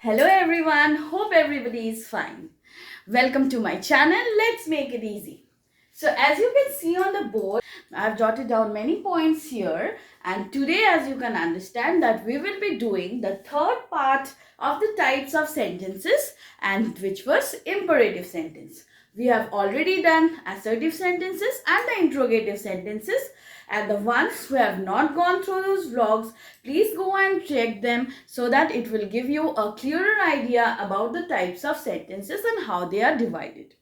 Hello everyone, hope everybody is fine. Welcome to my channel, let's make it easy. So as you can see on the board, I've jotted down many points here, and today as you can understand that we will be doing the third part of the types of sentences, and which was imperative sentence. We have already done assertive sentences and the interrogative sentences, and the ones who have not gone through those vlogs, please go and check them so that it will give you a clearer idea about the types of sentences and how they are divided.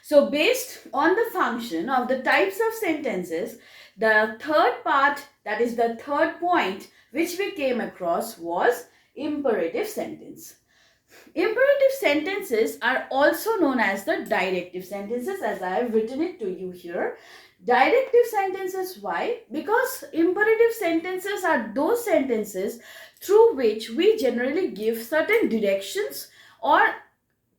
So based on the function of the types of sentences, the third part, that is the third point which we came across, was imperative sentence. Imperative sentences are also known as the directive sentences, as I have written it to you here. Directive sentences, why? Because imperative sentences are those sentences through which we generally give certain directions or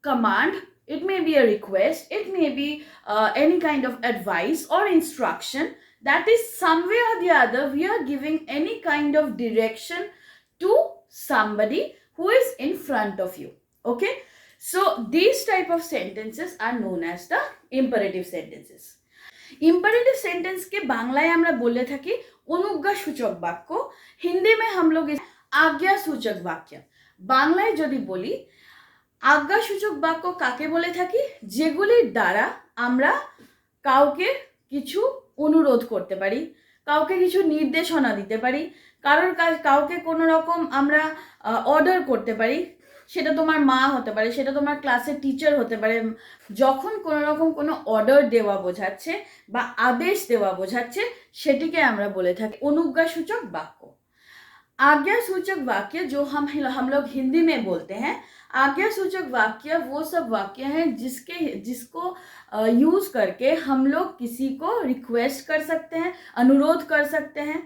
command. It may be a request, it may be any kind of advice or instruction. That is, some way or the other, we are giving any kind of direction to somebody who is in front of you. Okay, so these type of sentences are known as the imperative sentences. Imperative sentence के बांग्लाয় আমরা বলে থাকি অনুজ্ঞাসূচক বাক্য, হিন্দি में हम लोग आज्ञासूचक वाक्य। বাংলায় যদি বলি আজ্ঞাসূচক বাক্য কাকে বলে থাকি? যেগুলির দ্বারা আমরা কাউকে কিছু অনুরোধ করতে পারি, কাউকে কিছু নির্দেশনা দিতে পারি, কাউকে কোনো রকম আমরা অর্ডার করতে পারি। সেটা তোমার মা হতে পারে, সেটা তোমার ক্লাসের টিচার হতে পারে। যখন কোনো রকম কোনো অর্ডার দেওয়া বোঝাচ্ছে বা আদেশ দেওয়া বোঝাচ্ছে, সেটিকে আমরা বলে থাকি অনুজ্ঞাসূচক বাক্য। आज्ञा सूचक वाक्य जो हम लोग हिंदी में बोलते हैं, आज्ञा सूचक वाक्य वो सब वाक्य हैं जिसको यूज करके हम लोग किसी को रिक्वेस्ट कर सकते हैं, अनुरोध कर सकते हैं,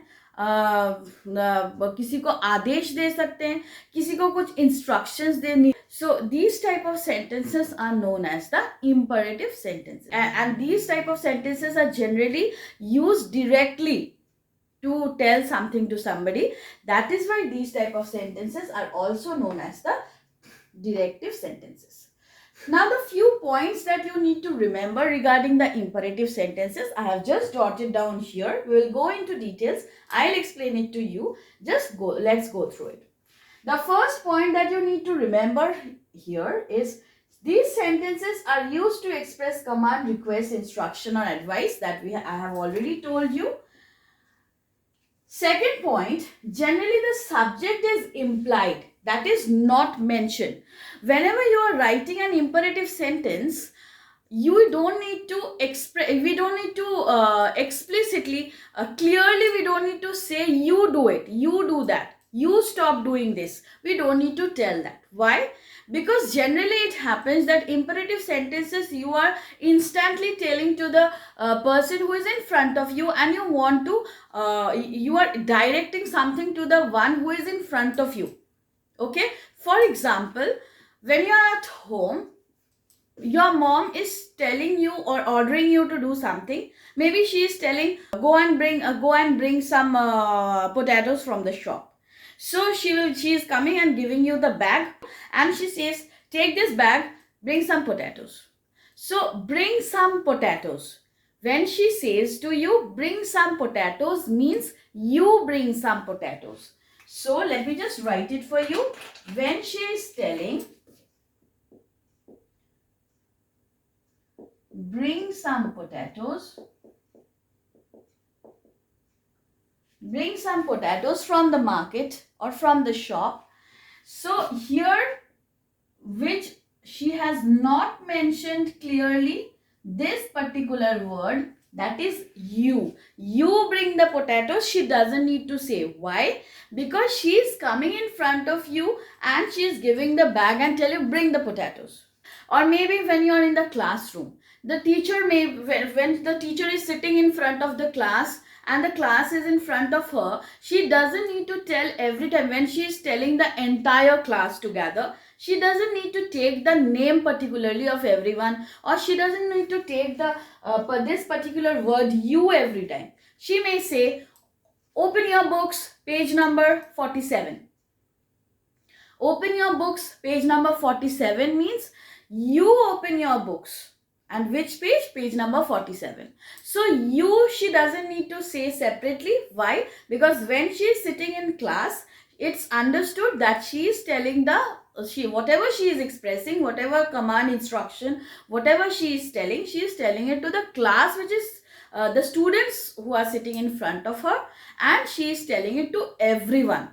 किसी को आदेश दे सकते हैं, किसी को कुछ इंस्ट्रक्शंस देनी। So these type of sentences are known as the imperative sentences, and these type of sentences are generally used directly to tell something to somebody. That is why these type of sentences are also known as the directive sentences. Now the few points that you need to remember regarding the imperative sentences, I have just jotted down here. We will go into details. I'll explain it to you. Let's go through it. The first point that you need to remember here is these sentences are used to express command, request, instruction or advice that I have already told you. Second point, generally the subject is implied, that is not mentioned. Whenever you are writing an imperative sentence, we don't need to explicitly, clearly we don't need to say you do it, you do that, you stop doing this. We don't need to tell that. Why? Because generally it happens that imperative sentences you are instantly telling to the person who is in front of you, and you are directing something to the one who is in front of you. Okay, for example, when you are at home, your mom is telling you or ordering you to do something. Maybe she is telling go and bring some potatoes from the shop. So she is coming and giving you the bag, and she says, take this bag, bring some potatoes. So bring some potatoes. When she says to you bring some potatoes, means you bring some potatoes. So let me just write it for you. When she is telling bring some potatoes, bring some potatoes from the market or from the shop. So here, which she has not mentioned clearly this particular word, that is you. You bring the potatoes, she doesn't need to say. Why? Because she is coming in front of you and she is giving the bag and tell you bring the potatoes. Or maybe when you are in the classroom, the teacher when the teacher is sitting in front of the class and the class is in front of her, she doesn't need to tell every time. When she is telling the entire class together, she doesn't need to take the name particularly of everyone, or she doesn't need to take the this particular word you every time. She may say, open your books, page number 47. Open your books, page number 47 means you open your books. And which page? Page number 47. So you, she doesn't need to say separately. Why? Because when she is sitting in class, it's understood that she is telling whatever she is expressing, whatever command, instruction, whatever she is telling it to the class, which is the students who are sitting in front of her, and she is telling it to everyone.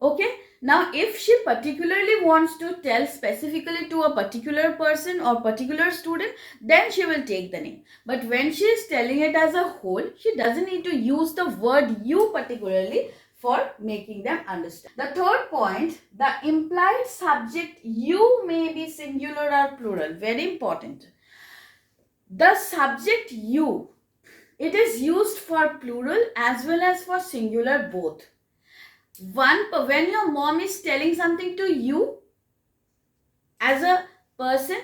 Okay. Now, if she particularly wants to tell specifically to a particular person or particular student, then she will take the name. But when she is telling it as a whole, she doesn't need to use the word you particularly for making them understand. The third point, the implied subject you may be singular or plural. Very important. The subject you, it is used for plural as well as for singular both. When your mom is telling something to you as a person,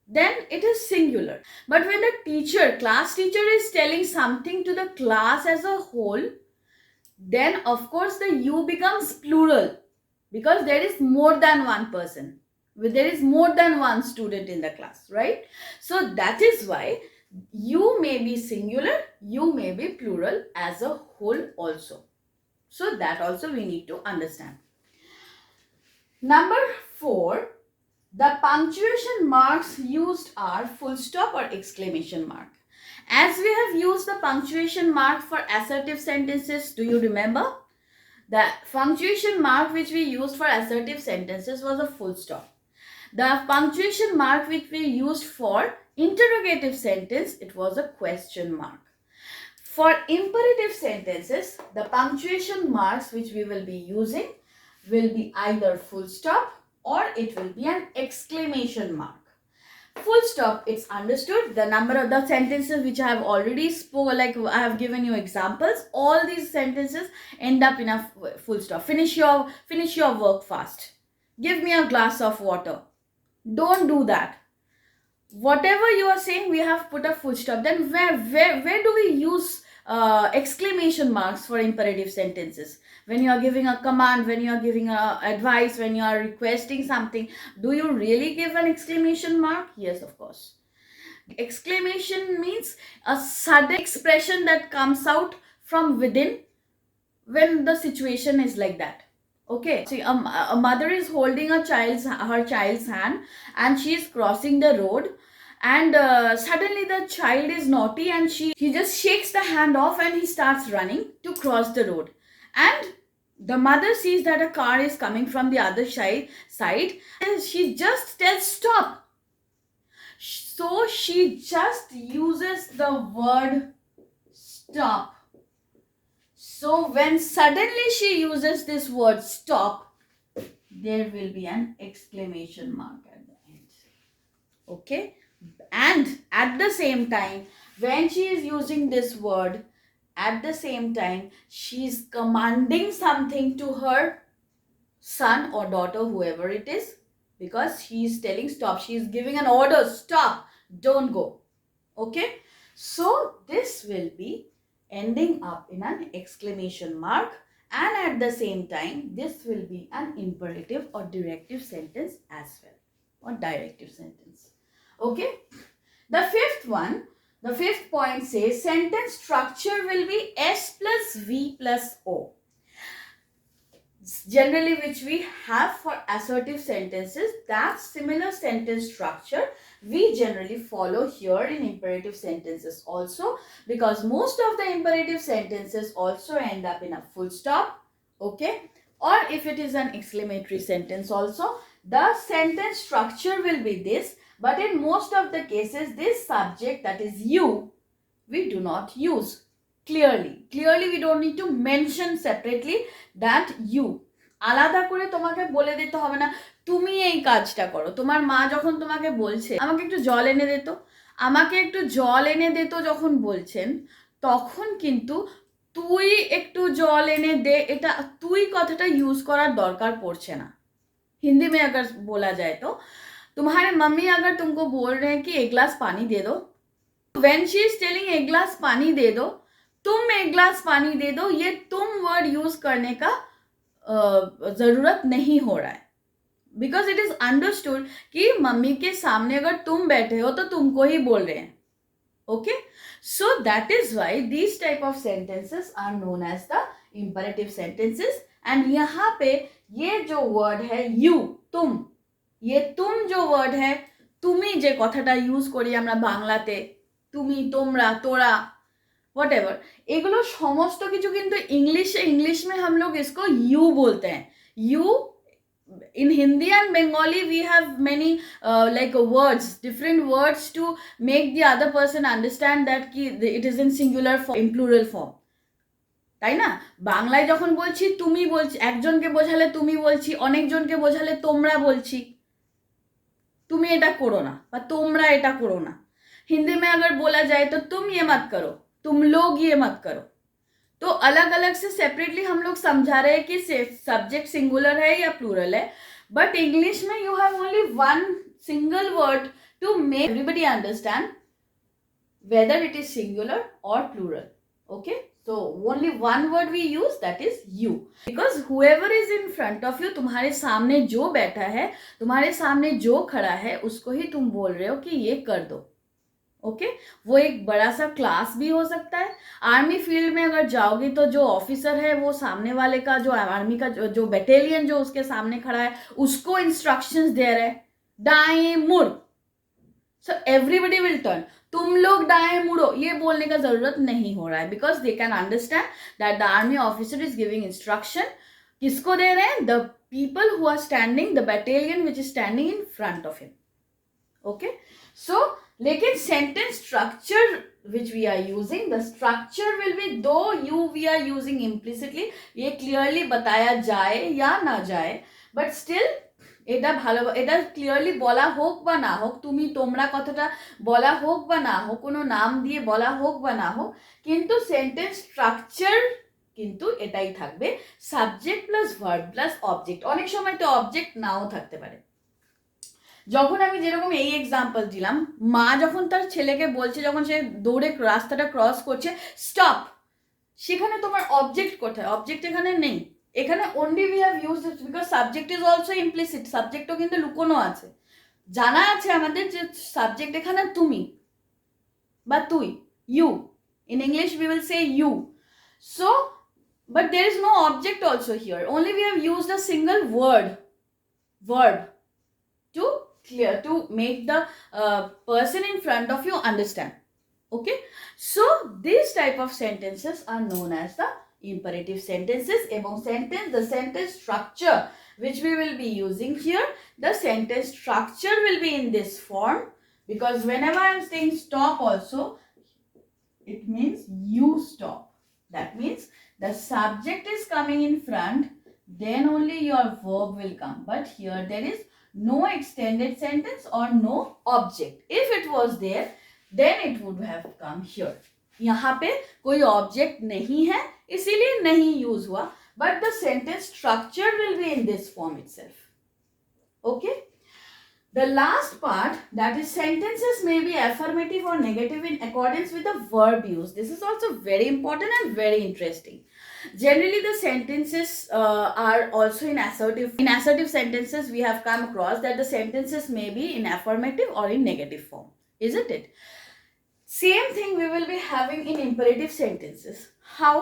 then it is singular. But when the class teacher is telling something to the class as a whole, then of course the you becomes plural, because there is more than one person. There is more than one student in the class, right? So that is why you may be singular, you may be plural as a whole also. So that also we need to understand. Number 4, the punctuation marks used are full stop or exclamation mark. As we have used the punctuation mark for assertive sentences, do you remember? The punctuation mark which we used for assertive sentences was a full stop. The punctuation mark which we used for interrogative sentence, it was a question mark. For imperative sentences, the punctuation marks which we will be using will be either full stop or it will be an exclamation mark. Full stop, it's understood. The number of the sentences which I have already spoken, like I have given you examples, all these sentences end up in a full stop. Finish your work fast. Give me a glass of water. Don't do that. Whatever you are saying, we have put a full stop. Then where do we use exclamation marks for imperative sentences? When you are giving a command, when you are giving advice, when you are requesting something, do you really give an exclamation mark? Yes, of course. Exclamation means a sudden expression that comes out from within when the situation is like that. Okay, see, a mother is holding her child's hand and she is crossing the road, and suddenly the child is naughty and he just shakes the hand off and he starts running to cross the road, and the mother sees that a car is coming from the other side and she just tells stop. So she just uses the word stop. So when suddenly she uses this word stop, there will be an exclamation mark at the end. Okay? And at the same time, when she is using this word, at the same time, she is commanding something to her son or daughter, whoever it is, because she is telling stop. She is giving an order, stop, don't go. Okay? So this will be ending up in an exclamation mark, and at the same time this will be an imperative or directive sentence as well, or directive sentence. Okay, the fifth point says sentence structure will be S plus V plus O. Generally, which we have for assertive sentences, that similar sentence structure we generally follow here in imperative sentences also, because most of the imperative sentences also end up in a full stop. Okay, or if it is an exclamatory sentence also, the sentence structure will be this, but in most of the cases this subject, that is you, we do not use. Clearly we don't need to mention separately that you. আলাদা করে তোমাকে বলে দিতে হবে না তুমি এই কাজটা করো। তোমার মা যখন তোমাকে বলছে আমাকে একটু জল এনে দে তো, আমাকে একটু জল এনে দে তো যখন বলছেন, তখন কিন্তু তুই একটু জল এনে দে, এটা তুই কথাটা ইউজ করার দরকার পড়ছে না। हिंदी में अगर बोला जाए तो तुम्हारे मम्मी अगर तुमको बोल रहे हैं कि एक गिलास पानी दे दो, when she is telling एक गिलास पानी दे दो, तुम एक गिलास पानी दे दो, ये तुम वर्ड यूज करने का जरूरत नहीं हो रहा है। बिकॉज इट इज अंडरस्टूड कि मम्मी के सामने अगर तुम बैठे हो तो तुमको ही बोल रहे हैं. Okay, so that is why these type of sentences are known as the imperative sentences. And यहाँ पे ये जो वर्ड है यू, तुम, ये तुम जो वर्ड है, তুমি যে কথাটা ইউজ করি আমরা বাংলাতে, তুমি, তোমরা, তোরা, वट एवर, एगुलो समस्त किछु किन्तु इंग्लिश में हम लोग इसको यू बोलते हैं. You in Hindi and Bengali we have many like words, different words to make the other person understand that it is in singular form, in plural form. তাই না? বাংলায় যখন বলছি তুমি বলছি, একজনকে বোঝালে তুমি বলছি, অনেকজনকে বোঝালে তোমরা বলছি, তুমি এটা করো না বা তোমরা এটা করো না. हिंदी में अगर बोला जाए तो तुम ये मत करो, तुम लोग ये मत करो. तो अलग अलग से सेपरेटली हम लोग समझा रहे हैं कि सब्जेक्ट सिंगुलर है या प्लूरल है. बट इंग्लिश में you have only one single word to make everybody understand whether it is singular और plural. Okay, so only one word we use, that is you, because whoever is in front of you, तुम्हारे सामने जो बैठा है, तुम्हारे सामने जो खड़ा है, उसको ही तुम बोल रहे हो कि ये कर दो. ओके, वो एक बड़ा सा क्लास भी हो सकता है. आर्मी फील्ड में अगर जाओगे तो जो ऑफिसर है वो सामने वाले का, जो आर्मी का जो बटालियन जो उसके सामने खड़ा है, उसको इंस्ट्रक्शंस दे रहे हैं, दाएं मुड़. So everybody will turn. तुम लोग दाएं मुड़ो ये बोलने का जरूरत नहीं हो रहा है, because they can understand that the army officer is giving instruction. किसको दे रहे हैं? The people who are standing, the battalion which is standing in front of him. Okay, so लेकिन sentence structure which we are using, the structure will be, though you we are using implicitly, ये clearly बताया जाए या ना जाए, but still এটা ভালো, এটা ক্লিয়ারলি বলা হোক বা না হোক, তুমি তোমরা কথাটা বলা হোক বা না হোক, কোনো নাম দিয়ে বলা হোক বা না হোক, কিন্তু সেন্টেন্স স্ট্রাকচার কিন্তু এটাই থাকবে, subject plus verb plus object. অনেক সময় তো অবজেক্ট নাও থাকতে পারে. যখন আমি যেরকম এই এক্সাম্পল দিলাম, মা যখন তার ছেলেকে বলছে, যখন সে দৌড়ে রাস্তাটা ক্রস করছে, স্টপ, সেখানে তোমার অবজেক্ট কোথায়? অবজেক্ট এখানে নেই. এখানে only we have used it because subject is also implicit. সাবজেক্টও কিন্তু লুকোনো আছে. জানা আছে আমাদের যে সাবজেক্ট এখানে তুমি বা তুই, you. In English we will say you. So, but there is no object also here. Only we have used a single verb to make the person in front of you understand. Okay, so these type of sentences are known as the imperative sentences. Ebong sentence, the sentence structure which we will be using here, the sentence structure will be in this form, because whenever I am saying stop also, it means you stop. That means the subject is coming in front, then only your verb will come. But here there is no extended sentence or no object. If it was there, then it would have come here. यहाँ पे कोई object नहीं है, इसीलिए नहीं use हुआ, but the sentence structure will be in this form itself. Okay, the last part, that is sentences may be affirmative or negative in accordance with the verb use. This is also very important and very interesting. Generally the sentences are also in assertive. In assertive sentences we have come across that the sentences may be in affirmative or in negative form, isn't it? Same thing we will be having in imperative sentences. How?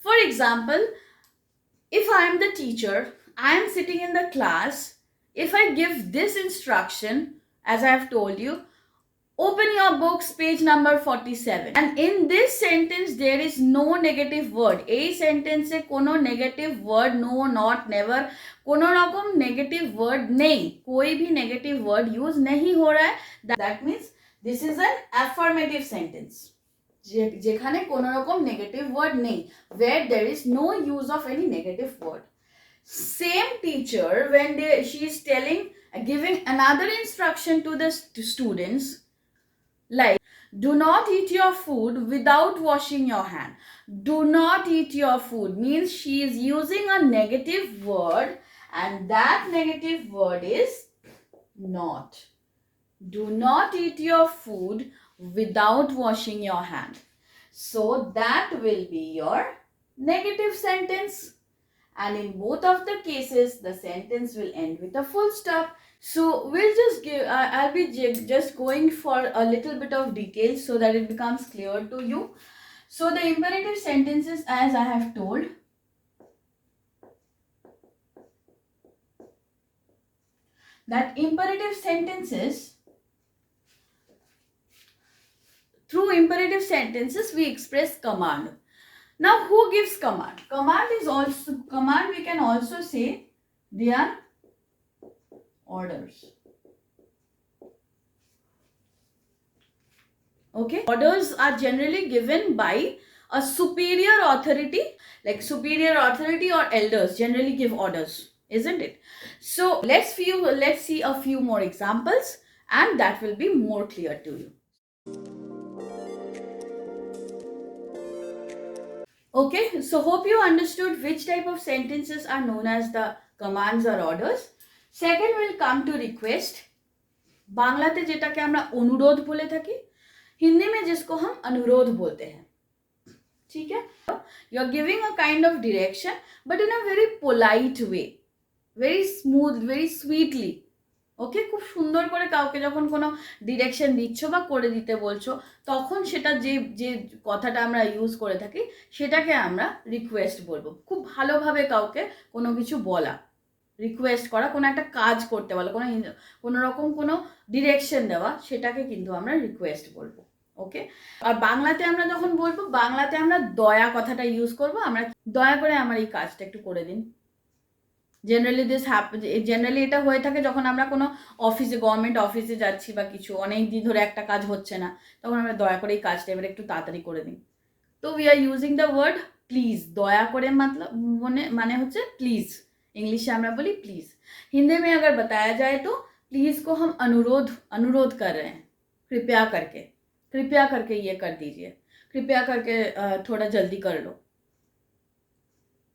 For example, if I am the teacher, I am sitting in the class, if I give this instruction, as I have told you, open your books, page number 47. And in this sentence, there is no negative word. A sentence e kono negative word, no, not, never, kono rakom negative word nahi. Koi bhi negative word use nahi ho raha hai. That means this is an affirmative sentence. যেখানে কোনো রকম negative word নেই, where there is no use of any negative word. Same teacher, when she is giving another instruction to the students, like do not eat your food without washing your hand. Do not eat your food means she is using a negative word, and that negative word is not. Do not eat your food without washing your hand. So that will be your negative sentence. and in both of the cases the sentence will end with a full stop. So we'll just give, I'll be just going for a little bit of details so that it becomes clear to you. So the imperative sentences, as I have told, that imperative sentences, through imperative sentences we express command. Now who gives command? Command is also, command we can also say they are orders. Okay, orders are generally given by a superior authority, like superior authority or elders generally give orders, isn't it? So let's see a few more examples and that will be more clear to you. Okay, so hope you understood which type of sentences are known as the commands or orders. Second will come to request. बांग्लाते जेटाके আমরা অনুরোধ বলে থাকি, हिंदी में जिसको हम अनुरोध बोलते हैं, ठीक है? You are giving a kind of direction but in a very polite way, very smooth, very sweetly. ওকে, খুব সুন্দর করে কাউকে যখন কোনো ডিরেকশন দিচ্ছ বা করে দিতে বলছো তখন সেটা যে যে কথাটা আমরা ইউজ করে থাকি সেটাকে আমরা রিকোয়েস্ট বলবো। খুব ভালোভাবে কাউকে কোনো কিছু বলা, রিকোয়েস্ট করা, কোনো একটা কাজ করতে বলা, কোনো রকম কোনো ডিরেকশন দেওয়া, সেটাকে কিন্তু আমরা রিকোয়েস্ট বলবো। ওকে, আর বাংলাতে আমরা যখন বলবো, বাংলাতে আমরা দয়া কথাটা ইউজ করবো, আমরা দয়া করে আমার এই কাজটা একটু করে দিন। জেনারেলি এটা হয়ে থাকে যখন আমরা কোনো অফিসে, গভর্নমেন্ট অফিসে যাচ্ছি বা কিছু, অনেক দিন ধরে একটা কাজ হচ্ছে না, তখন আমরা দয়া করে এই কাজটা এবার একটু তাড়াতাড়ি করে দিন। তো we are using the word please. দয়া করে मतलब মানে হচ্ছে প্লিজ, इंग्लिश में আমরা বলি प्लीज। हिंदी में अगर बताया जाए तो प्लीज को हम अनुरोध कर रहे हैं, कृपया करके ये कर दीजिए, कृपया करके थोड़ा जल्दी कर लो,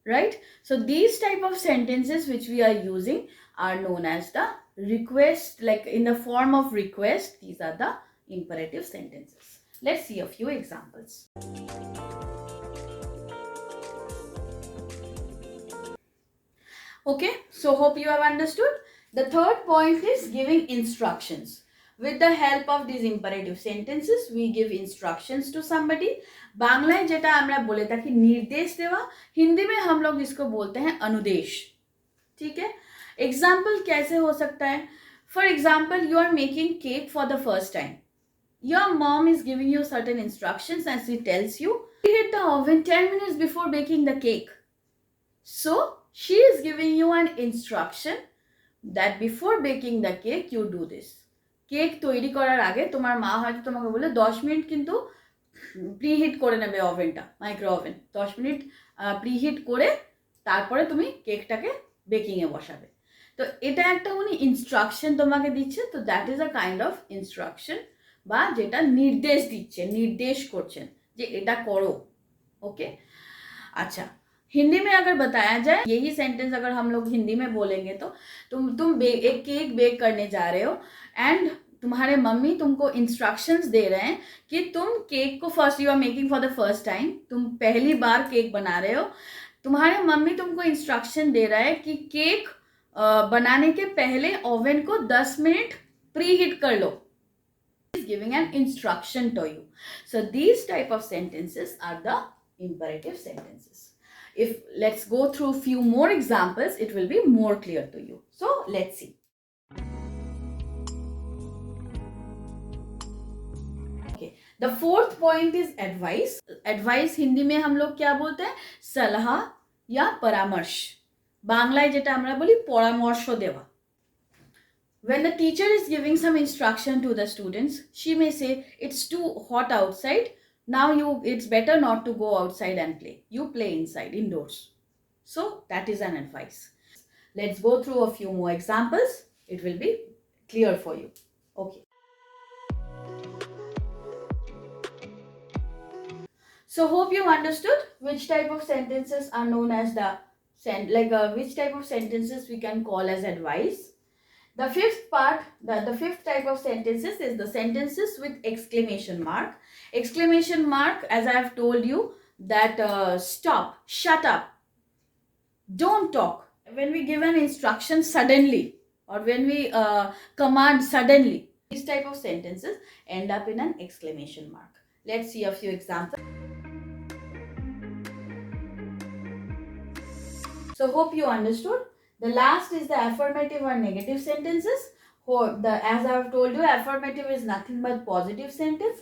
right? So these type of sentences which we are using are known as the request, like in the form of request. These are the imperative sentences. Let's see a few examples. Okay, so hope you have understood. The third point is giving instructions. With the help of these imperative sentences, we give instructions to somebody. Bangla जेटा हमरा बोले था कि निर्देश देवा, हिंदी में हम लोग इसको बोलते हैं अनुदेश, ठीक है? एग्जाम्पल कैसे हो सकता है? For example, you are making cake for the first time. Your mom is giving you certain instructions and she tells you preheat the oven 10 minutes before baking the cake. So she is giving you an instruction that before baking the cake you do this. Cake তৈরি করার আগে তোমার মা হয়তো তোমাকে বলে 10 minute কিন্তু preheat করে নেবে ওভেনটা, মাইক্রো ওভেন 10 মিনিট প্রিহিট করে তারপরে তুমি কেকটাকে বেকিংয়ে বসাবে। তো এটা একটা উনি ইনস্ট্রাকশন তোমাকে দিচ্ছে, তো that is a kind of instruction, বা যেটা निर्देश দিচ্ছে, निर्देश করছেন যে এটা করো। ओके, अच्छा, हिंदी में अगर बताया जाए, यही सेंटेंस अगर हम लोग हिंदी में बोलेंगे तो तुम एक केक बेक करने जा रहे हो एंड तुम्हारे मम्मी तुमको इंस्ट्रक्शंस दे रहे हैं कि तुम केक को first, you are making for the first time, तुम पहली बार केक बना रहे हो, तुम्हारे मम्मी तुमको इंस्ट्रक्शन दे रहा है कि केक बनाने के पहले ओवन को 10 मिनट प्री हीट कर लो, giving an instruction to you. So these type of sentences are the imperative sentences. If let's go through few more examples, it will be more clear to you. So let's see. Okay, the fourth point is advice. Advice Hindi में हम लोग क्या बोलते हैं? सलाह या परामर्श। बांग्लाয় जेटा আমরা বলি পরামর্শ দেওয়া। When the teacher is giving some instruction to the students, she may say, it's too hot outside, now it's better not to go outside and play, you play inside, indoors. So that is an advice. Let's go through a few more examples, it will be clear for you. Okay, so hope you understood which type of sentences are known as the which type of sentences we can call as advice. The fifth part, the fifth type of sentences is the sentences with exclamation mark. Exclamation mark, as I have told you, that stop, shut up. Don't talk. When we give an instruction suddenly, or when we command suddenly, these type of sentences end up in an exclamation mark. Let's see a few examples. So hope you understood. The last is the affirmative or negative sentences. As I have told you, affirmative is nothing but positive sentence.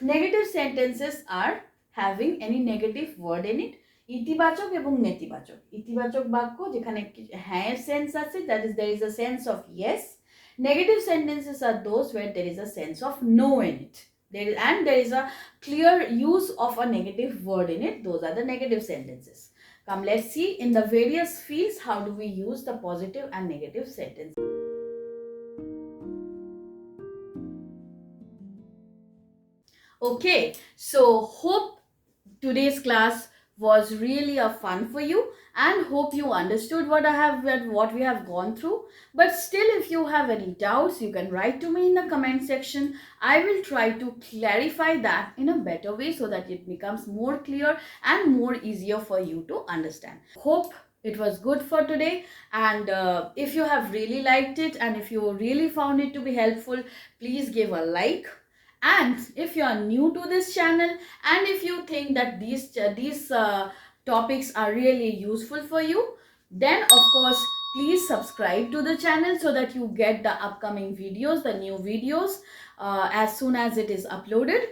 Negative sentences are having any negative word in it. ইতিবাচক এবং নেতিবাচক। ইতিবাচক বাক্য যেখানে হ্যাঁ sense আছে, that is there is a sense of yes. Negative sentences are those where there is a sense of no in it. There is a clear use of a negative word in it. Those are the negative sentences. Come, let's see in the various fields how do we use the positive and negative sentences. Okay, so hope today's class was really a fun for you, and hope you understood what we have gone through. But still, if you have any doubts, you can write to me in the comment section. I will try to clarify that in a better way so that it becomes more clear and more easier for you to understand. Hope it was good for today, and if you have really liked it and if you really found it to be helpful, please give a like. And if you are new to this channel and if you think that these topics are really useful for you, then of course please subscribe to the channel so that you get the upcoming videos, the new videos as soon as it is uploaded.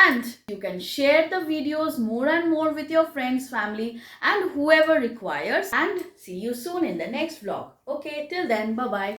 And you can share the videos more and more with your friends, family and whoever requires. And see you soon in the next vlog. Okay, till then, bye bye.